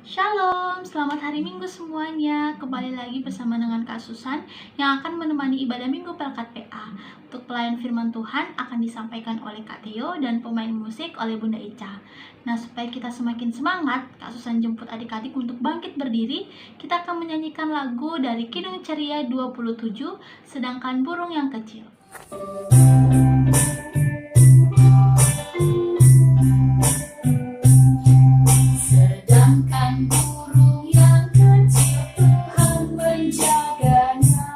Shalom, selamat hari Minggu semuanya. Kembali lagi bersama dengan Kak Susan yang akan menemani ibadah Minggu Pelkat PA. Untuk pelayan firman Tuhan akan disampaikan oleh Kak Theo dan pemain musik oleh Bunda Ica. Nah, supaya kita semakin semangat, Kak Susan jemput adik-adik untuk bangkit berdiri. Kita akan menyanyikan lagu dari Kidung Ceria 27, Sedangkan Burung yang Kecil. Sedangkan burung yang kecil Tuhan menjaganya,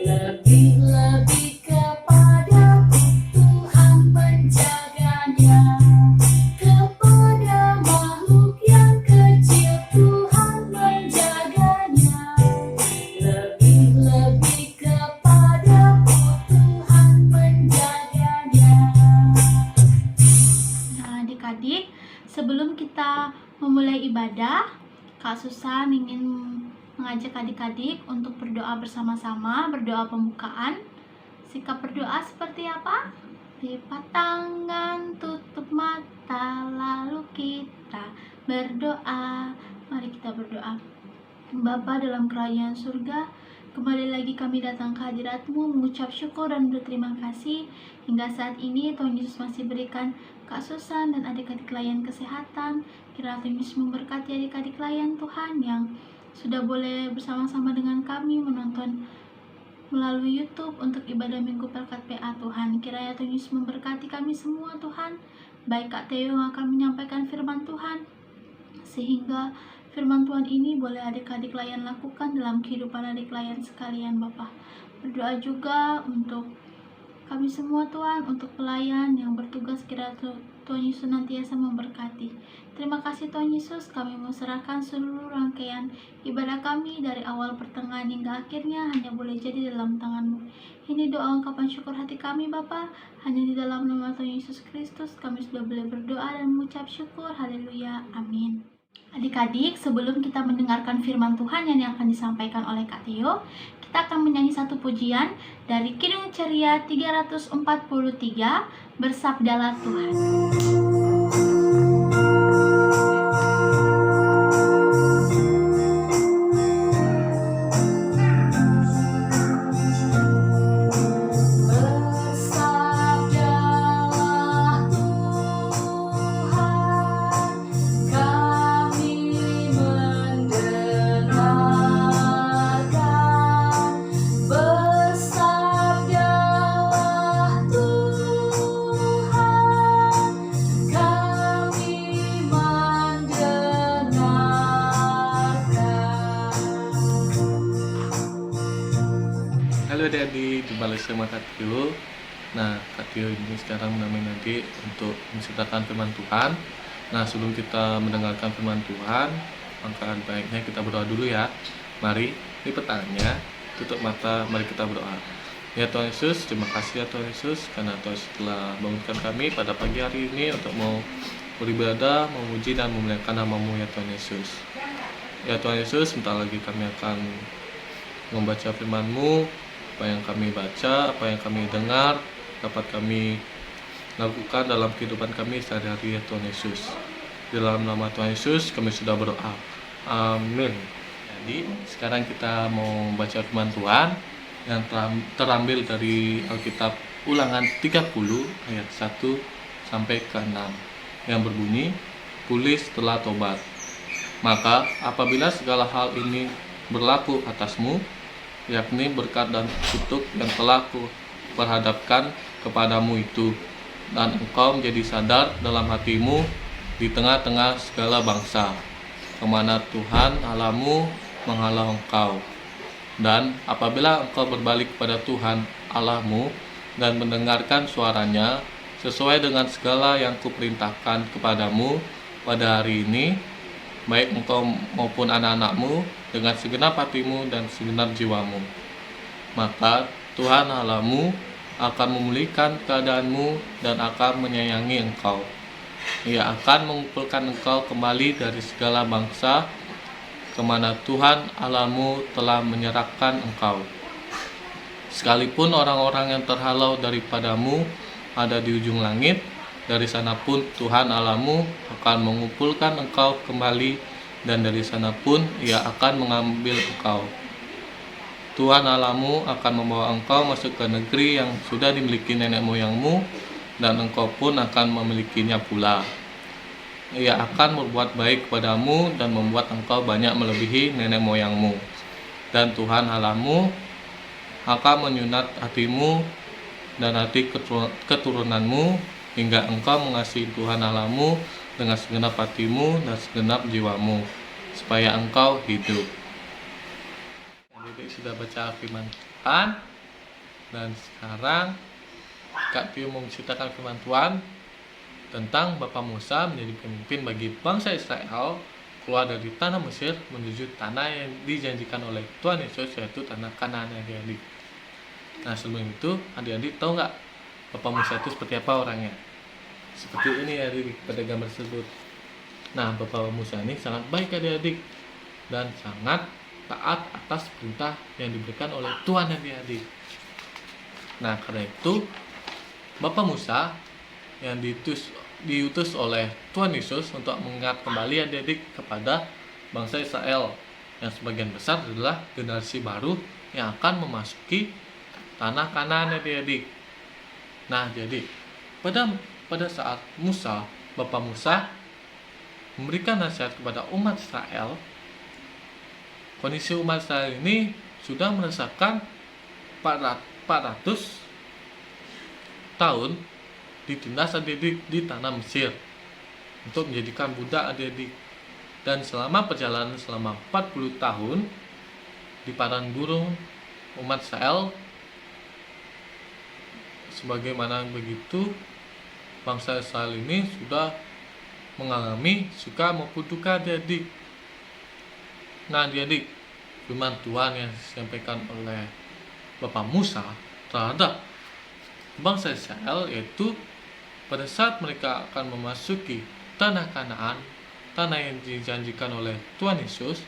lebih-lebih kepadaku Tuhan menjaganya. Kepada makhluk yang kecil Tuhan menjaganya, lebih-lebih kepadaku Tuhan menjaganya. Nah, adik-adik, sebelum kita memulai ibadah, Kak Susan ingin mengajak adik-adik untuk berdoa bersama-sama, berdoa pembukaan. Sikap berdoa seperti apa? Lipat tangan, tutup mata, lalu kita berdoa. Mari kita berdoa. Bapa dalam kerajaan surga, kembali lagi kami datang ke hadirat-Mu mengucap syukur dan berterima kasih. Hingga saat ini Tuhan Yesus masih berikan Kak Susan dan adik-adik layan kesehatan. Kiranya Tuhan Yesus memberkati adik-adik layan Tuhan yang sudah boleh bersama-sama dengan kami menonton melalui YouTube untuk ibadah Minggu Pelkat PA Tuhan. Kiranya Tuhan Yesus memberkati kami semua Tuhan. Baik Kak Theo yang akan menyampaikan firman Tuhan, sehingga firman Tuhan ini boleh adik-adik layan lakukan dalam kehidupan adik layan sekalian Bapak. Berdoa juga untuk kami semua Tuhan, untuk pelayan yang bertugas, kiranya Tuhan Yesus senantiasa memberkati. Terima kasih Tuhan Yesus, kami mau serahkan seluruh rangkaian ibadah kami dari awal pertengahan hingga akhirnya hanya boleh jadi dalam tangan-Mu. Ini doa ungkapan syukur hati kami Bapa, hanya di dalam nama Tuhan Yesus Kristus kami sudah boleh berdoa dan mengucap syukur. Haleluya, amin. Adik-adik, sebelum kita mendengarkan firman Tuhan yang akan disampaikan oleh Kak Theo, kita akan menyanyi satu pujian dari Kidung Ceria 343, Bersabdalah Tuhan. Halo adik-adik, jumpa lagi sama Kak Tio. Nah, Kak Tio ini sekarang menemani nanti untuk menceritakan firman Tuhan. Nah, sebelum kita mendengarkan firman Tuhan, maka baiknya kita berdoa dulu ya. Mari, lipat tangannya, tutup mata, mari kita berdoa. Ya Tuhan Yesus, terima kasih ya Tuhan Yesus, karena Tuhan Yesus telah bangunkan kami pada pagi hari ini untuk mau beribadah, memuji dan memuliakan nama-Mu ya Tuhan Yesus. Ya Tuhan Yesus, sebentar lagi kami akan membaca firman-Mu. Apa yang kami baca, apa yang kami dengar, dapat kami lakukan dalam kehidupan kami sehari-hari ya Tuhan Yesus. Di dalam nama Tuhan Yesus kami sudah berdoa. Amin. Jadi sekarang kita mau membaca firman Tuhan yang terambil dari Alkitab Ulangan 30 ayat 1 sampai ke 6 yang berbunyi, "Pulih setelah tobat. Maka apabila segala hal ini berlaku atasmu, yakni berkat dan kutuk yang telah kuperhadapkan kepadamu itu, dan engkau menjadi sadar dalam hatimu di tengah-tengah segala bangsa, kemana Tuhan Allahmu menghalau engkau. Dan apabila engkau berbalik kepada Tuhan Allahmu dan mendengarkan suaranya sesuai dengan segala yang kuperintahkan kepadamu pada hari ini, baik engkau maupun anak-anakmu, dengan segenap hatimu dan segenap jiwamu, maka Tuhan Allahmu akan memulihkan keadaanmu dan akan menyayangi engkau. Ia akan mengumpulkan engkau kembali dari segala bangsa kemana Tuhan Allahmu telah menyerahkan engkau. Sekalipun orang-orang yang terhalau daripadamu ada di ujung langit, dari sana pun Tuhan Allahmu akan mengumpulkan engkau kembali dan dari sana pun Ia akan mengambil engkau. Tuhan Allahmu akan membawa engkau masuk ke negeri yang sudah dimiliki nenek moyangmu, dan engkau pun akan memilikinya pula. Ia akan berbuat baik kepadamu dan membuat engkau banyak melebihi nenek moyangmu. Dan Tuhan Allahmu akan menyunat hatimu dan hati keturunanmu, hingga engkau mengasihi Tuhan Allahmu dengan segenap hatimu dan segenap jiwamu, supaya engkau hidup. Jadi sudah baca firman Tuhan, dan sekarang Kak Tio mau menceritakan firman Tuhan tentang Bapak Musa menjadi pemimpin bagi bangsa Israel keluar dari tanah Mesir menuju tanah yang dijanjikan oleh Tuhan Yesus, yaitu tanah Kanaan, adik-adik. Nah, sebelum itu adik-adik tahu nggak Bapak Musa itu seperti apa orangnya? Seperti ini adik pada gambar tersebut. Nah, Bapak Musa ini sangat baik adik-adik dan sangat taat atas perintah yang diberikan oleh Tuhan adik-adik. Nah, karena itu Bapak Musa yang diutus oleh Tuhan Yesus untuk mengingat kembali adik-adik kepada bangsa Israel yang sebagian besar adalah generasi baru yang akan memasuki tanah Kanaan adik-adik. Nah, jadi pada saat Bapak Musa memberikan nasihat kepada umat Israel, kondisi umat Israel ini sudah merasakan 400 tahun ditindas adik-adik di tanah Mesir untuk menjadikan budak adik-adik, dan selama perjalanan selama 40 tahun di padang gurun, umat Israel sebagaimana begitu bangsa Israel ini sudah mengalami suka maupun duka adik-adik. Nah adik-adik, firman Tuhan yang disampaikan oleh Bapak Musa terhadap bangsa Israel yaitu pada saat mereka akan memasuki tanah Kanaan, tanah yang dijanjikan oleh Tuhan Yesus,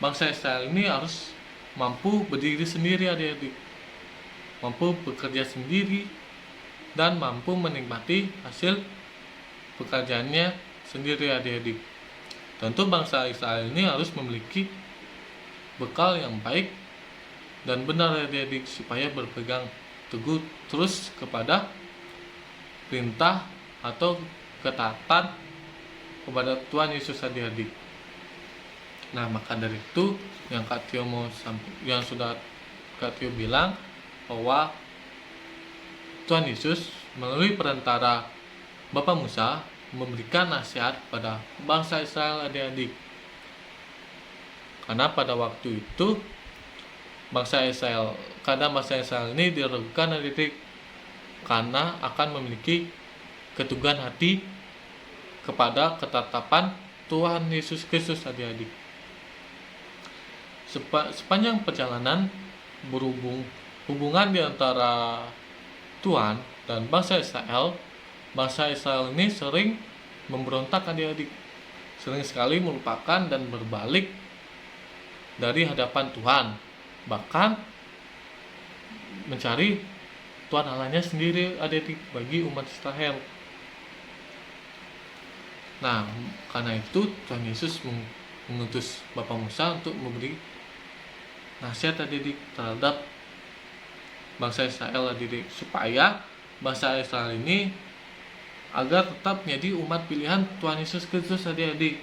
bangsa Israel ini harus mampu berdiri sendiri adik-adik, mampu bekerja sendiri, dan mampu menikmati hasil pekerjaannya sendiri adik-adik. Tentu bangsa Israel ini harus memiliki bekal yang baik dan benar adik-adik supaya berpegang teguh terus kepada perintah atau ketaatan kepada Tuhan Yesus adik-adik. Nah, maka dari itu yang Kak Tio yang sudah Kak Tio bilang bahwa Tuhan Yesus melalui perantara Bapak Musa memberikan nasihat pada bangsa Israel adik-adik. Karena pada waktu itu bangsa Israel ini diragukan adik-adik karena akan memiliki keteguhan hati kepada ketetapan Tuhan Yesus Kristus adik-adik. Sepanjang perjalanan hubungan di antara Tuhan dan bangsa Israel ini sering memberontak adik-adik, sering sekali melupakan dan berbalik dari hadapan Tuhan, bahkan mencari Tuhan Allahnya sendiri adik-adik bagi umat Israel. Nah, karena itu Tuhan Yesus mengutus Bapak Musa untuk memberi nasihat adik-adik terhadap bangsa Israel adik-adik, supaya bangsa Israel ini agar tetap menjadi umat pilihan Tuhan Yesus Kristus adik-adik,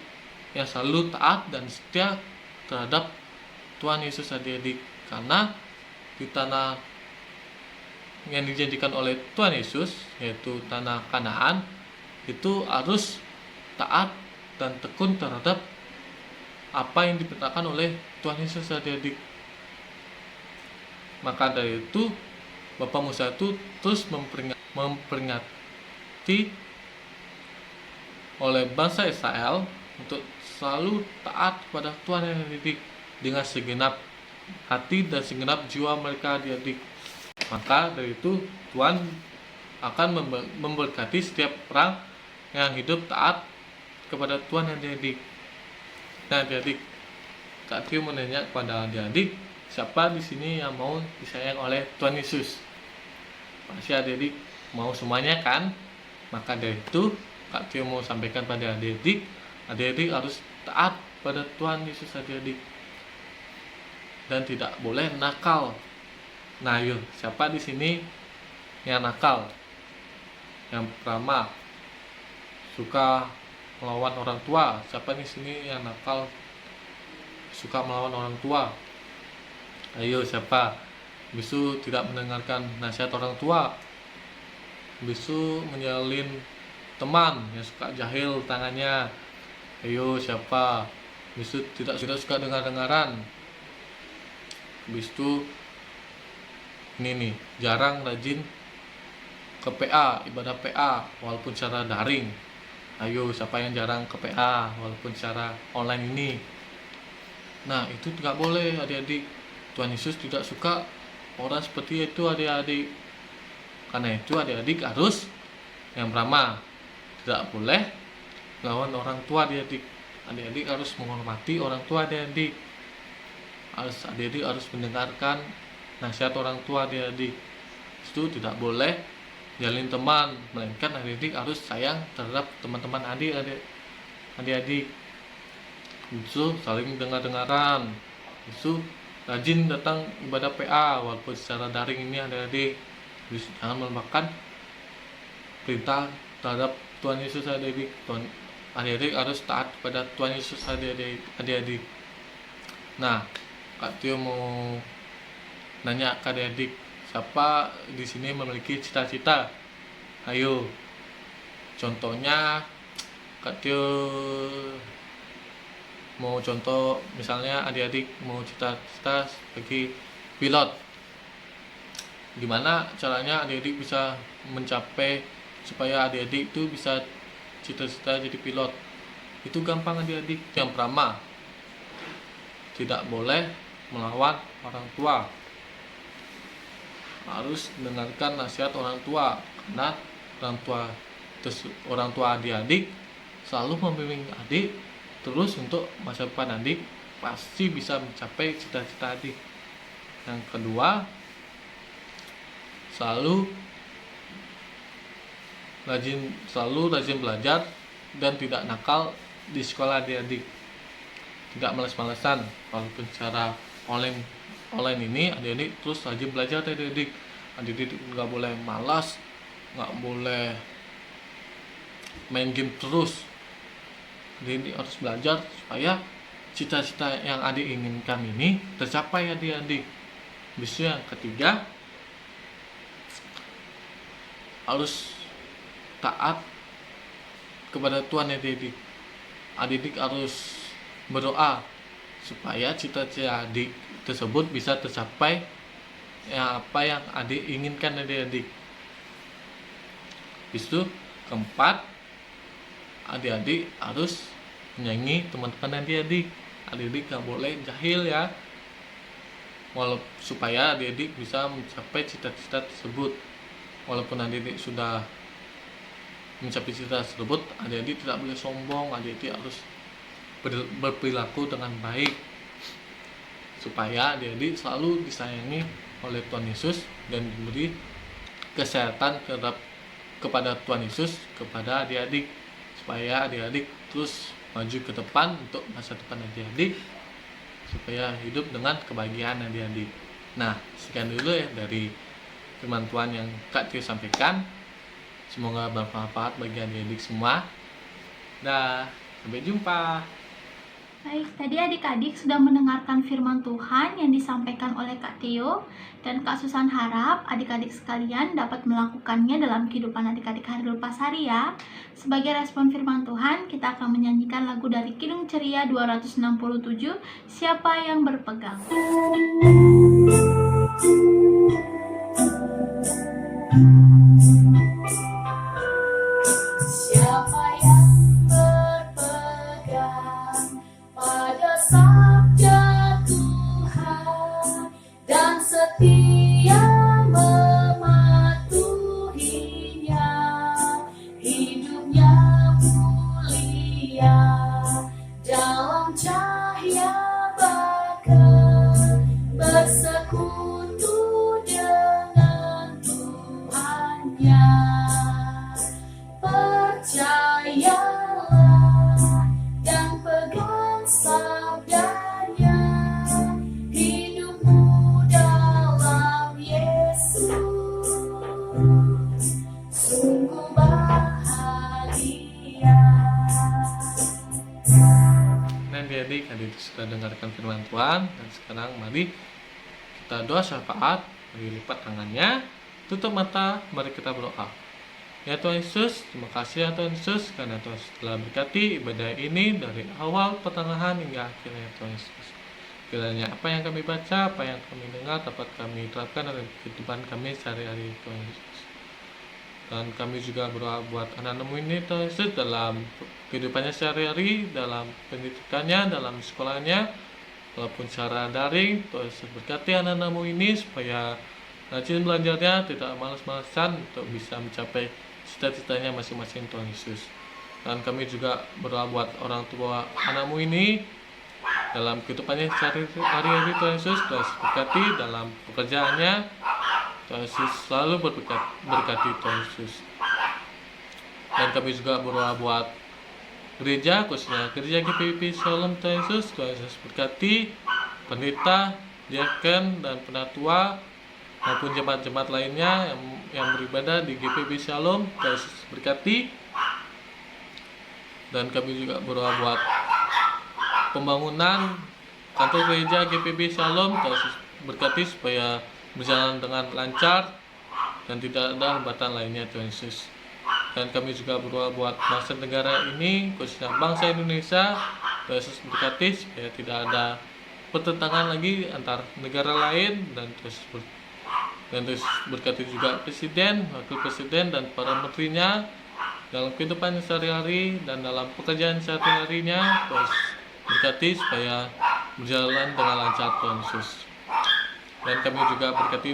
yang selalu taat dan setia terhadap Tuhan Yesus adik-adik. Karena di tanah yang dijanjikan oleh Tuhan Yesus, yaitu tanah Kanaan, itu harus taat dan tekun terhadap apa yang diperintahkan oleh Tuhan Yesus adik-adik. Maka dari itu Bapak Musa itu terus memperingati oleh bangsa Israel untuk selalu taat kepada Tuhan yang adik-adik dengan segenap hati dan segenap jiwa mereka adik-adik. Maka dari itu Tuhan akan memberkati setiap orang yang hidup taat kepada Tuhan yang adik-adik. Nah adik-adik, Kak Tio menanya kepada adik-adik, siapa di sini yang mau disayang oleh Tuhan Yesus? Pasti adik-adik mau semuanya kan? Maka dari itu Kak Tio mau sampaikan pada adik-adik harus taat pada Tuhan Yesus adik-adik, dan tidak boleh nakal. Nah, yuk, siapa di sini yang nakal, yang pertama suka melawan orang tua? Siapa di sini yang nakal, suka melawan orang tua? Ayo, siapa? Bisu tidak mendengarkan nasihat orang tua, bisu menyalin teman yang suka jahil tangannya. Ayo, siapa? Bisu tidak suka dengar-dengaran. Bisu ini nih, jarang rajin ke PA, ibadah PA walaupun secara daring. Ayo, siapa yang jarang ke PA walaupun secara online ini? Nah, itu tidak boleh adik-adik. Tuhan Yesus tidak suka orang seperti itu adik-adik. Karena itu adik-adik harus, yang pertama, tidak boleh melawan orang tua adik-adik. Adik-adik harus menghormati orang tua adik-adik. Adik-adik harus mendengarkan nasihat orang tua adik-adik. Itu tidak boleh jalin teman, melainkan adik-adik harus sayang terhadap teman-teman adik-adik. Itu saling dengar-dengaran. Itu rajin datang ibadah PA walaupun secara daring ini adik-adik. Jangan melupakan perintah terhadap Tuhan Yesus adik-adik. Adik-adik harus taat pada Tuhan Yesus adik-adik. Nah, Kak Tio mau nanya ke adik-adik, siapa di sini memiliki cita-cita? Ayo, contohnya Kak Tio mau contoh, misalnya adik-adik mau cita-cita sebagai pilot. Gimana caranya adik-adik bisa mencapai supaya adik-adik itu bisa cita-cita jadi pilot? Itu gampang adik-adik. Yang pertama, tidak boleh melawan orang tua. Harus dengarkan nasihat orang tua, karena orang tua adik-adik selalu membimbing adik terus untuk masa depan adik, pasti bisa mencapai cita-cita adik. Yang kedua, selalu rajin belajar dan tidak nakal di sekolah adik-adik. Tidak malas-malasan, walaupun secara online ini adik-adik terus rajin belajar adik-adik. Adik-adik nggak boleh malas, nggak boleh main game terus. Adik-adik harus belajar supaya cita-cita yang adik inginkan ini tercapai adik-adik. Bisa yang ketiga, harus taat kepada Tuhan adik-adik. Adik-adik harus berdoa supaya cita-cita adik tersebut bisa tercapai, apa yang adik inginkan adik-adik. Itu keempat, adik-adik harus menyayangi teman-teman adik-adik. Adik-adik gak boleh jahil ya, supaya adik-adik bisa mencapai cita-cita tersebut. Walaupun adik-adik sudah mencapai cita tersebut, adik-adik tidak boleh sombong. Adik-adik harus berperilaku dengan baik supaya adik-adik selalu disayangi oleh Tuhan Yesus dan diberi kesehatan kepada Tuhan Yesus kepada adik-adik, supaya adik-adik terus maju ke depan untuk masa depan adik-adik, supaya hidup dengan kebahagiaan adik-adik. Nah, sekian dulu ya dari firman Tuhan yang Kak Tio sampaikan. Semoga bermanfaat bagi adik-adik semua. Dah, sampai jumpa. Baik, tadi adik-adik sudah mendengarkan firman Tuhan yang disampaikan oleh Kak Tio, dan Kak Susan harap adik-adik sekalian dapat melakukannya dalam kehidupan adik-adik hari lepas hari ya. Sebagai respon firman Tuhan, kita akan menyanyikan lagu dari Kidung Ceria 267, Siapa yang Berpegang. Siapa yang berpegang pada sabda Tuhan dan setia mematuhinya, hidupnya mulia dalam cahaya bakal bersekutu dengan Tuhannya. Percayalah dan pegang sabdanya, hidupmu dalam Yesus sungguh bahagia. Nah, adik sudah dengarkan firman Tuhan, dan sekarang mari kita doa syafaat. Mari lipat tangannya, tutup mata, mari kita berdoa. Ya Tuhan Yesus, terima kasih ya Tuhan Yesus, karena Tuhan telah berkati ibadah ini dari awal, pertengahan hingga akhirnya Tuhan Yesus. Kiranya apa yang kami baca, apa yang kami dengar dapat kami terapkan dalam kehidupan kami sehari-hari Tuhan Yesus. Dan kami juga berdoa buat anak-anakmu ini Tuhan Yesus, dalam kehidupannya sehari-hari, dalam pendidikannya, dalam sekolahnya, walaupun secara daring. Tuhan Yesus berkati anak-anakmu ini supaya rajin belajarnya, tidak malas-malasan untuk bisa mencapai cita-citanya masing-masing Tuhan Yesus. Dan kami juga berdoa buat orang tua anakmu ini dalam kehidupannya sehari-hari Tuhan Yesus. Tuhan Yesus berkati dalam pekerjaannya, Tuhan Yesus selalu berkati Tuhan Yesus. Dan kami juga berdoa buat gereja, khususnya gereja GPIP Shalom Tuhan Yesus. Tuhan Yesus berkati pendeta, diaken, dan penatua maupun jemaat-jemaat lainnya yang beribadah di GPIP Shalom. Tuhan Yesus berkati. Dan kami juga berdoa buat pembangunan kantor gereja GPIP Shalom. Tuhan Yesus berkati supaya berjalan dengan lancar dan tidak ada hambatan lainnya Tuhan Yesus. Dan kami juga berdoa buat bangsa negara ini, khususnya bangsa Indonesia. Tuhan Yesus berkati supaya tidak ada pertentangan lagi antar negara lain, dan terus berkati juga presiden, wakil presiden, dan para menterinya dalam kehidupan sehari-hari dan dalam pekerjaan sehari-harinya. Tuhan Yesus berkati supaya berjalan dengan lancar Tuhan Yesus. Dan kami juga berkati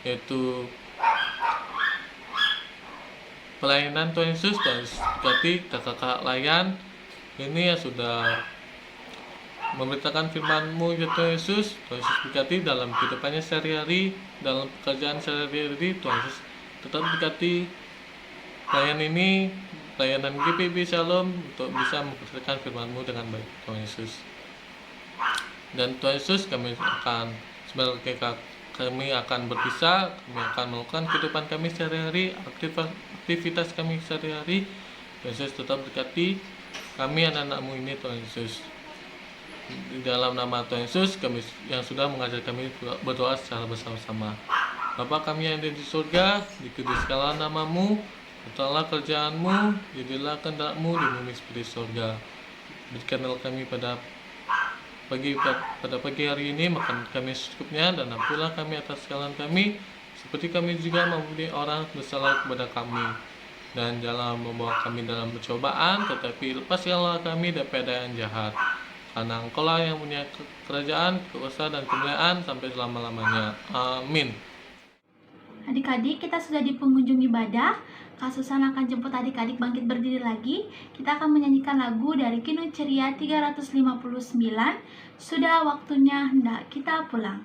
yaitu pelayanan Tuhan Yesus. Tuhan Yesus berkati kakak-kakak layan ini yang sudah memberitakan firman-Mu ya Tuhan Yesus. Tuhan Yesus berkati dalam kehidupannya sehari-hari, dalam pekerjaan sehari-hari. Tuhan Yesus tetap berkati pelayanan GPIP Shalom untuk bisa memberitakan firman-Mu dengan baik Tuhan Yesus. Dan Tuhan Yesus, kami akan berpisah, kami akan melakukan kehidupan kami sehari-hari, aktivitas kami sehari-hari. Tuhan Yesus tetap berkati kami anak-anak-Mu ini Tuhan Yesus. Di dalam nama Tuhan Yesus, kami yang sudah mengajar kami berdoa secara bersama-sama. Bapa kami yang ada di surga, dikuduskanlah nama-Mu, bertolaklah kerjaan-Mu, jadilah kehendak-Mu di bumi seperti surga. Berikanlah kami pada pagi hari ini makan kami secukupnya, dan ampunilah kami atas kesalahan kami, seperti kami juga mengampuni orang bersalah kepada kami. Dan janganlah membawa kami dalam pencobaan, tetapi lepaskanlah kami daripada yang jahat. Karena Engkau-lah yang punya kerajaan, kuasa, dan kemuliaan sampai selama-lamanya. Amin. Adik-adik, kita sudah di penghujung ibadah. Kak Susan akan jemput adik-adik bangkit berdiri lagi. Kita akan menyanyikan lagu dari Kinu Ceria 359. Sudah waktunya hendak kita pulang.